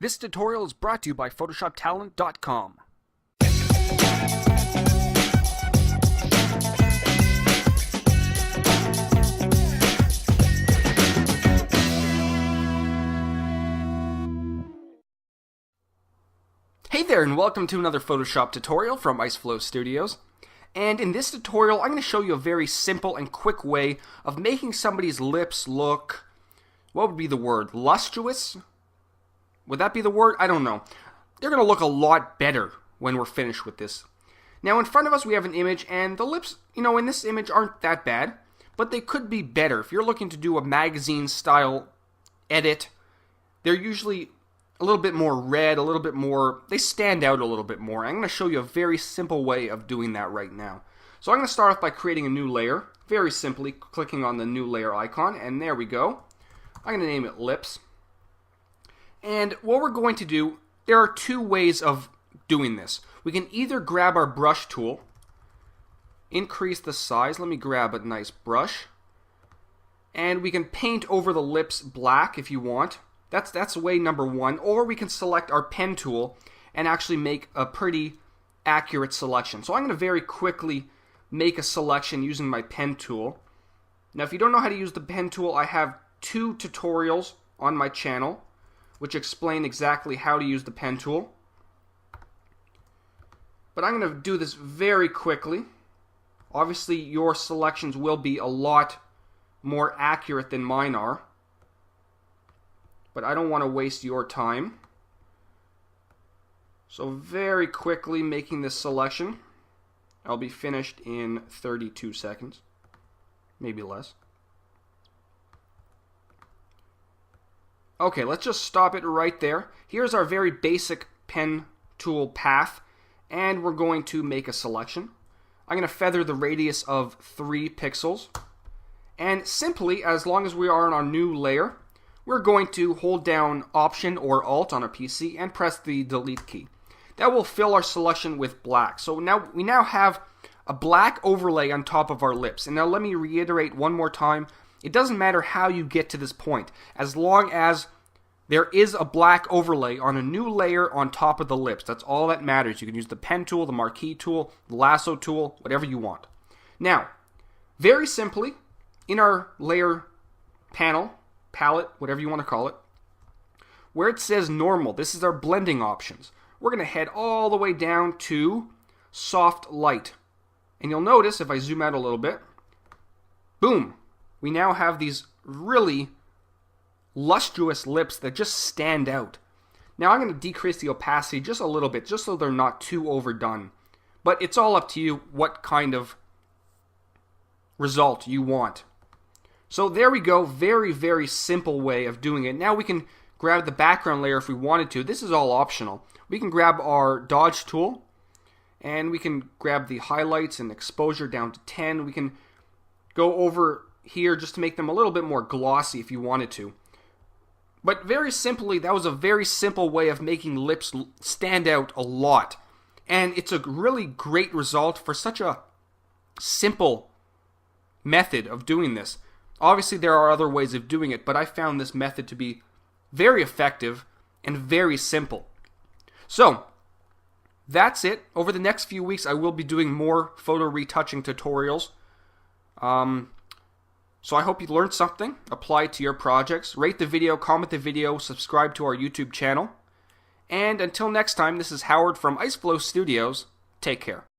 This tutorial is brought to you by PhotoshopTalent.com. Hey there, and welcome to another Photoshop tutorial from IceFlow Studios. And in this tutorial, I'm going to show you a very simple and quick way of making somebody's lips look, what would be the word, luscious? Would that be the word? I don't know. They're going to look a lot better when we're finished with this. Now in front of us we have an image, and the lips, in this image aren't that bad, but they could be better. If you're looking to do a magazine style edit, they're usually a little bit more red, a little bit more, they stand out a little bit more. I'm going to show you a very simple way of doing that right now. So I'm going to start off by creating a new layer, very simply clicking on the new layer icon, and there we go. I'm going to name it lips. And what we're going to do, there are two ways of doing this. We can either grab our brush tool, increase the size, let me grab a nice brush, and we can paint over the lips black if you want. That's way number one. Or we can select our pen tool and actually make a pretty accurate selection. So I'm going to very quickly make a selection using my pen tool. Now if you don't know how to use the pen tool, I have two tutorials on my channel which explain exactly how to use the pen tool. But I'm going to do this very quickly. Obviously your selections will be a lot more accurate than mine are, but I don't want to waste your time. So very quickly making this selection. I'll be finished in 32 seconds, maybe less. Okay, let's just stop it right there. Here's our very basic pen tool path, and we're going to make a selection. I'm going to feather the radius of 3 pixels, and simply, as long as we are on our new layer, we're going to hold down Option or Alt on a PC and press the delete key. That will fill our selection with black. So now we have a black overlay on top of our lips. And now let me reiterate one more time. It doesn't matter how you get to this point, as long as there is a black overlay on a new layer on top of the lips. That's all that matters. You can use the pen tool, the marquee tool, the lasso tool, whatever you want. Now, very simply, in our layer panel, palette, whatever you want to call it, where it says normal, this is our blending options. We're going to head all the way down to soft light. And you'll notice, if I zoom out a little bit, boom, we now have these really lustrous lips that just stand out. Now I'm going to decrease the opacity just a little bit, just so they're not too overdone. But it's all up to you what kind of result you want. So there we go, very, very simple way of doing it. Now we can grab the background layer if we wanted to. This is all optional. We can grab our dodge tool, and we can grab the highlights and exposure down to 10. We can go over here just to make them a little bit more glossy if you wanted to. But very simply, that was a very simple way of making lips stand out a lot. And it's a really great result for such a simple method of doing this. Obviously, there are other ways of doing it, but I found this method to be very effective and very simple. So, that's it. Over the next few weeks, I will be doing more photo retouching tutorials. So I hope you learned something, apply it to your projects. Rate the video, comment the video, subscribe to our YouTube channel. And until next time, this is Howard from IceFlow Studios. Take care.